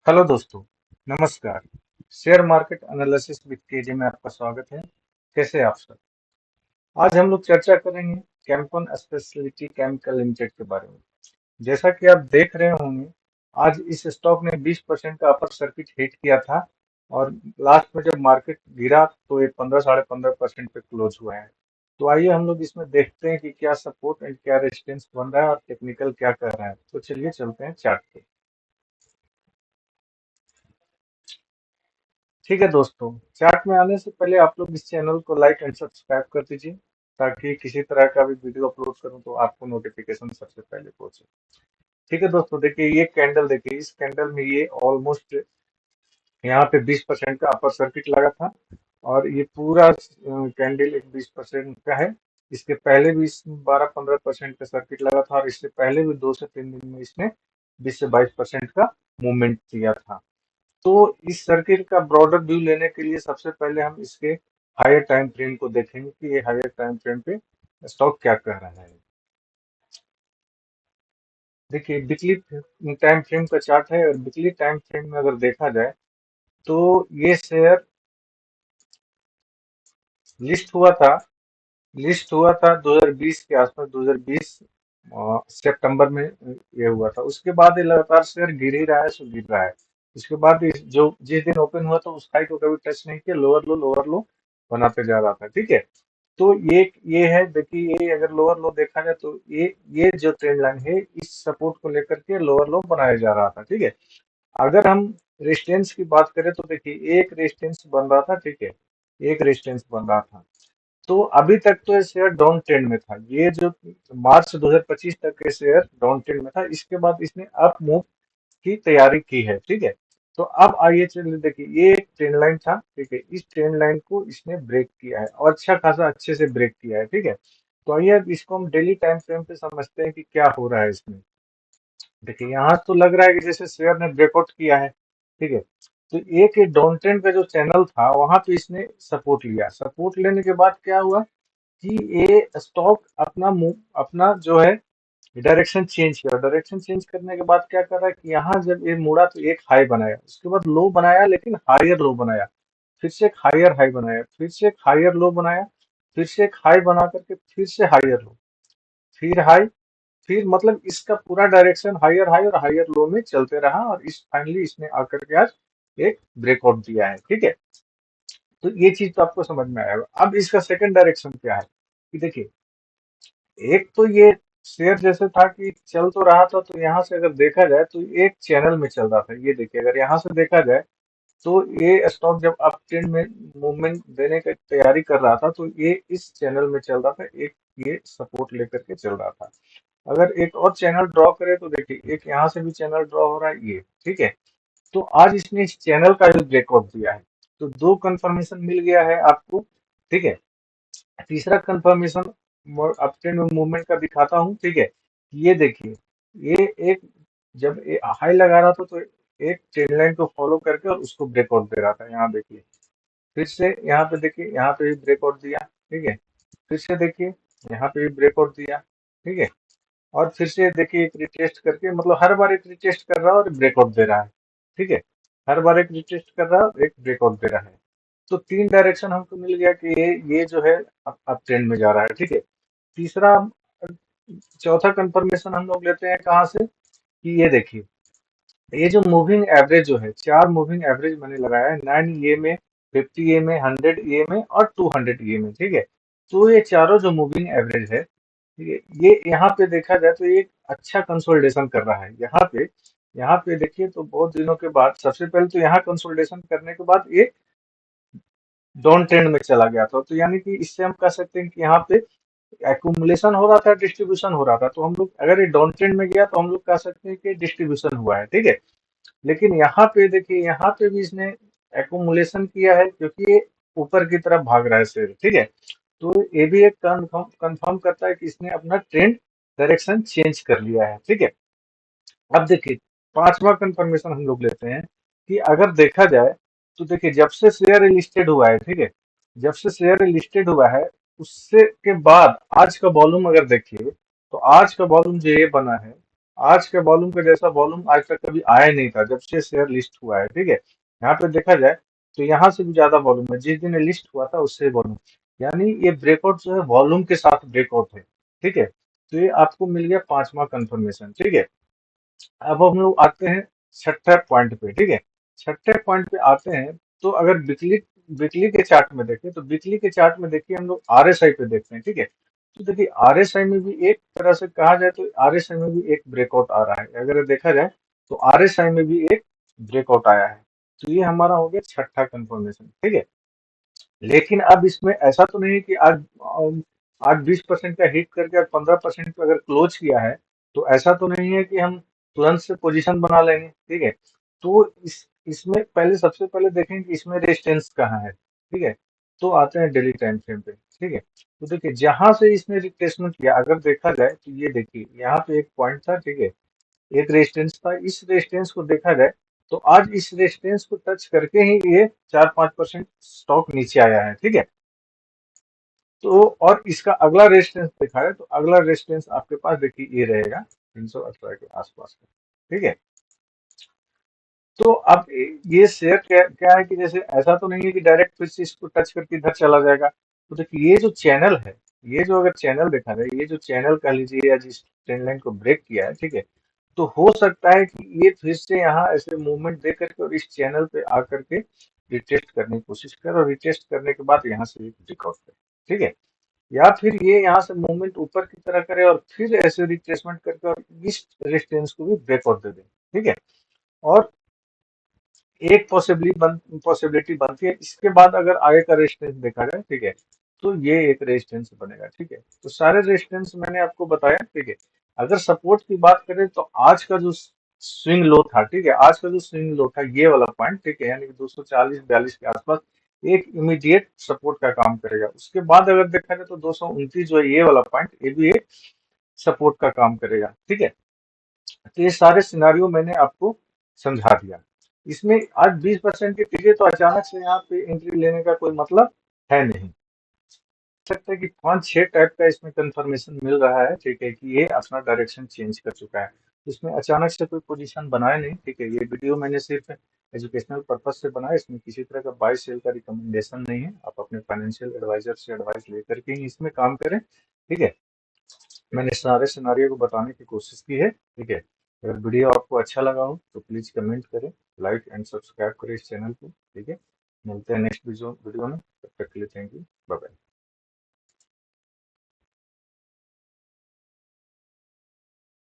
Hello दोस्तों, नमस्कार। Share market analysis with KJ में आपका स्वागत है। कैसे हैं आप सब? आज हम लोग चर्चा करेंगे कैम्पन स्पेशलिटी केमिकल लिमिटेड के बारे में। जैसा कि आप देख रहे होंगे, आज इस स्टॉक ने 20% का अपर सर्किट हिट किया था और लास्ट में जब मार्केट गिरा तो ये 15 साढ़े 15% पे क्लोज हुआ है। तो आइए हम लोग इसमें देखते हैं कि क्या सपोर्ट एंड क्या रेजिस्टेंस बन रहा है और टेक्निकल क्या कर रहा है। तो चलिए चलते हैं चार्ट पे। ठीक है दोस्तों, चार्ट में आने से पहले आप लोग इस चैनल को लाइक एंड सब्सक्राइब कर दीजिए ताकि किसी तरह का भी वीडियो अपलोड करूं तो आपको नोटिफिकेशन सबसे पहले पहुंचे। ठीक है दोस्तों, देखिए ये कैंडल, देखिए इस कैंडल में ये ऑलमोस्ट यहाँ पे 20% का अपर सर्किट लगा था और ये पूरा कैंडल एक 20% का है। इसके पहले भी इसमें 12-15% का सर्किट लगा था और इससे पहले भी 2 से 3 दिन में इसने 20 से 22% का मूवमेंट किया था। तो इस सर्किट का ब्रॉडर व्यू लेने के लिए सबसे पहले हम इसके हायर टाइम फ्रेम को देखेंगे कि ये हायर टाइम फ्रेम पे स्टॉक क्या कर रहा है। देखिए वीकली टाइम फ्रेम का चार्ट है और वीकली टाइम फ्रेम में अगर देखा जाए तो ये शेयर लिस्ट हुआ था लिस्ट हुआ था 2020 के आसपास, 2020 सितंबर में ये हुआ था। उसके बाद ये लगातार शेयर गिर ही रहा है, सो गिर रहा है। उसके बाद जो जिस दिन ओपन हुआ था उस हाई को कभी टच नहीं किया, लोअर लो बनाते जा रहा था। ठीक है, तो ये है, देखिए ये अगर लोअर लो देखा जाए तो ये जो ट्रेंड लाइन है इस सपोर्ट को लेकर के लोअर लो बनाया जा रहा था। ठीक है, अगर हम रेजिस्टेंस की बात करें तो देखिए एक रेजिस्टेंस बन रहा था। ठीक है, एक रेजिस्टेंस बन रहा था। तो अभी तक तो ये शेयर डाउन ट्रेंड में था। ये जो मार्च 2025 तक के शेयर डाउन ट्रेंड में था, इसके बाद इसने अप मूव की तैयारी की है। ठीक है, तो अब आइए चलिए देखिए ये एक ट्रेंड लाइन था। ठीक है, इस ट्रेंड लाइन को इसने ब्रेक किया है और अच्छा खासा अच्छे से ब्रेक किया है। ठीक है, तो आइए अब इसको हम डेली टाइम फ्रेम पे समझते हैं कि क्या हो रहा है इसमें। देखिए यहाँ तो लग रहा है कि जैसे शेयर ने ब्रेकआउट किया है। ठीक है, तो एक ये डाउन ट्रेंड का जो चैनल था वहां पे इसने सपोर्ट लिया। सपोर्ट लेने के बाद क्या हुआ कि ये स्टॉक अपना जो है डायरेक्शन चेंज किया। डायरेक्शन चेंज करने के बाद क्या कर रहा है कि यहाँ जब ये मुड़ा तो एक हाई बनाया, उसके बाद लो बनाया लेकिन हायर लो बनाया, फिर से एक हायर हाई बनाया, फिर से एक हायर लो बनाया, फिर से एक हाई बना करके फिर से हायर लो, फिर हाई, फिर मतलब इसका पूरा डायरेक्शन हायर हाई और हायर लो में चलते रहा और इस फाइनली इसने आकर के आज एक ब्रेकआउट दिया है। ठीक है, तो ये चीज तो आपको समझ में आया। अब इसका सेकंड डायरेक्शन क्या है कि देखिए, एक तो ये शेयर जैसे था कि चल तो रहा था, तो यहाँ से अगर देखा जाए तो एक चैनल में चल रहा था। ये देखिए अगर यहाँ से देखा जाए तो ये स्टॉक जब अप ट्रेंड में मूवमेंट देने की तैयारी कर रहा था तो ये इस चैनल में चल रहा था, एक ये सपोर्ट लेकर के चल रहा था। अगर एक और चैनल ड्रॉ करे तो देखिए एक यहाँ से भी चैनल ड्रॉ हो रहा है ये। ठीक है, तो आज इसने इस चैनल का जो ब्रेकआउट दिया है, तो दो कंफर्मेशन मिल गया है आपको। ठीक है, तीसरा कंफर्मेशन अपट्रेंड मूवमेंट का दिखाता हूँ। ठीक है, ये देखिए ये एक जब ये हाई लगा रहा था तो एक ट्रेंड लाइन को फॉलो करके और उसको ब्रेकआउट दे रहा था। यहाँ देखिए फिर से, यहाँ पे देखिए यहाँ पे भी ब्रेकआउट दिया। ठीक है, फिर से देखिए यहाँ पे भी ब्रेकआउट दिया। ठीक है, और फिर से देखिए एक रिटेस्ट करके, मतलब हर बार एक रिटेस्ट कर रहा है और ब्रेकआउट दे रहा है। ठीक है, हर बार एक रिटेस्ट कर रहा है और एक ब्रेकआउट दे रहा है। तो तीन डायरेक्शन हमको मिल गया कि ये जो है अब ट्रेंड में जा रहा है। ठीक है, तीसरा चौथा कंफर्मेशन हम लोग लेते हैं कहाँ से कि ये देखिए ये जो मूविंग एवरेज जो है, चार मूविंग एवरेज मैंने लगाया है, 9 EMA, 50 EMA, 100 EMA और 200 EMA। ठीक है, तो ये चारों जो मूविंग एवरेज है, ठीक है, ये यहाँ पे देखा जाए तो ये एक अच्छा कंसोलिडेशन कर रहा है। यहाँ पे देखिए तो बहुत दिनों के बाद सबसे पहले तो यहाँ कंसोलिडेशन करने के बाद ये डाउन ट्रेंड में चला गया था। तो यानी कि इससे हम कह सकते हैं कि यहाँ पे एक्यूमुलेशन हो रहा था, डिस्ट्रीब्यूशन हो रहा था। तो हम लोग अगर ये डाउन ट्रेंड में गया तो हम लोग कह सकते हैं कि डिस्ट्रीब्यूशन हुआ है। ठीक है, लेकिन यहाँ पे देखिए यहाँ पे भी इसने एक्यूमुलेशन किया है क्योंकि ये ऊपर की तरफ भाग रहा है शेयर। ठीक है, तो ये भी एक कंफर्म करता है कि इसने अपना ट्रेंड डायरेक्शन चेंज कर लिया है। ठीक है, अब देखिए पांचवा कंफर्मेशन हम लोग लेते हैं कि अगर देखा जाए तो देखिए जब से शेयर लिस्टेड हुआ है, ठीक है, जब से शेयर लिस्टेड हुआ है उससे के बाद आज का वॉल्यूम अगर देखिए तो आज का वॉल्यूम जो ये बना है, आज के वॉल्यूम का जैसा वॉल्यूम आज तक कभी आया नहीं था जब से शेयर लिस्ट हुआ है, ठीक है। यहाँ पे देखा जाए तो यहाँ से भी ज्यादा वॉल्यूम है, जिस दिन लिस्ट हुआ था उससे वॉल्यूम, यानी ये ब्रेकआउट जो है वॉल्यूम के साथ ब्रेकआउट है, ठीक है। तो ये आपको मिल गया पांचवा कंफर्मेशन, ठीक है। अब हम लोग आते हैं छठे पॉइंट पे, ठीक है। छठे पॉइंट पे आते हैं तो अगर वीकली वीकली के चार्ट में देखें तो वीकली के चार्ट में देखिए हम लोग आरएसआई पे देखते हैं, ठीक है। तो देखिए आरएसआई में भी एक तरह से कहा जाए तो आरएसआई में भी एक ब्रेकआउट आ रहा है, अगर देखा जाए तो आरएसआई में भी एक ब्रेकआउट आया है। तो ये हमारा हो गया छठा कंफर्मेशन, ठीक है। लेकिन अब इसमें ऐसा तो नहीं कि आज 20% का हिट करके और 15% पे अगर क्लोज किया है, तो ऐसा तो नहीं है कि हम तुरंत से पोजीशन बना लेंगे, ठीक है। तो इसमें पहले सबसे पहले देखें कि इसमें रेजिस्टेंस कहाँ है, ठीक है। तो आते हैं डेली टाइम फ्रेम पे, ठीक है। तो देखिए जहां से इसने रिट्रेसमेंट किया, अगर देखा जाए तो ये देखिए यहाँ पे एक पॉइंट था, ठीक है। एक रेजिस्टेंस था, इस रेजिस्टेंस को देखा जाए तो आज इस रेजिस्टेंस को टच करके ही ये 4-5% स्टॉक नीचे आया है, ठीक है। तो और इसका अगला रेजिस्टेंस देखा है तो अगला रेजिस्टेंस आपके पास देखिए ये रहेगा 318 के आसपास का, ठीक है। तो अब ये शेयर क्या क्या है कि जैसे ऐसा तो नहीं है कि डायरेक्ट फिर से इसको टच करके इधर चला जाएगा। तो देखिए ये जो चैनल है, ये जो अगर चैनल देखा जाए, ये जो चैनल कह लीजिए या जिस ट्रेंड लाइन को ब्रेक किया है, ठीक है। तो हो सकता है कि ये फिर से यहाँ ऐसे मूवमेंट दे करके और इस चैनल पे आकर के रिटेस्ट करने की कोशिश करे और रिटेस्ट करने के बाद यहाँ से ब्रेकआउट करे, ठीक है। या फिर ये यहाँ से मूवमेंट ऊपर की तरह करे और फिर ऐसे रिट्रेसमेंट करके और इस रेजिस्टेंस को भी ब्रेकआउट दे दे, ठीक है। और एक पॉसिबिलिटी बनती है, इसके बाद अगर आगे का रेजिस्टेंस देखा जाए, ठीक है। तो ये एक रेजिस्टेंस बनेगा, ठीक है। तो सारे रेजिस्टेंस मैंने आपको बताया, ठीक है। अगर सपोर्ट की बात करें तो आज का जो स्विंग लो था, ठीक है, आज का जो स्विंग लो था ये वाला पॉइंट, ठीक है, यानी कि 240-42 के आसपास एक इमीडिएट सपोर्ट का काम करेगा। उसके बाद अगर देखा जाए तो 229 जो है ये वाला पॉइंट, ये भी एक सपोर्ट का काम करेगा, ठीक है। तो ये सारे सिनारियो मैंने आपको समझा दिया। इसमें आज 20% की टिके तो अचानक से यहाँ पे एंट्री लेने का कोई मतलब है नहीं। सकता है कि 5-6 टाइप का इसमें कंफर्मेशन मिल रहा है, ठीक है, कि ये अपना डायरेक्शन चेंज कर चुका है। इसमें अचानक से कोई पोजीशन बनाया नहीं, ठीक है। ये वीडियो मैंने सिर्फ एजुकेशनल पर्पज से बनाया, इसमें किसी तरह का बाय सेल का रिकमेंडेशन नहीं है। आप अपने फाइनेंशियल एडवाइजर से एडवाइस लेकर के ही इसमें काम करें, ठीक है। मैंने सारे सिनारियो को बताने की कोशिश की है, ठीक है। अगर वीडियो आपको अच्छा लगा हो तो प्लीज कमेंट करें, लाइक एंड सब्सक्राइब करें इस चैनल को, ठीक है। मिलते हैं नेक्स्ट वीडियो में, तब तक के लिए थैंक यू, बाय बाय।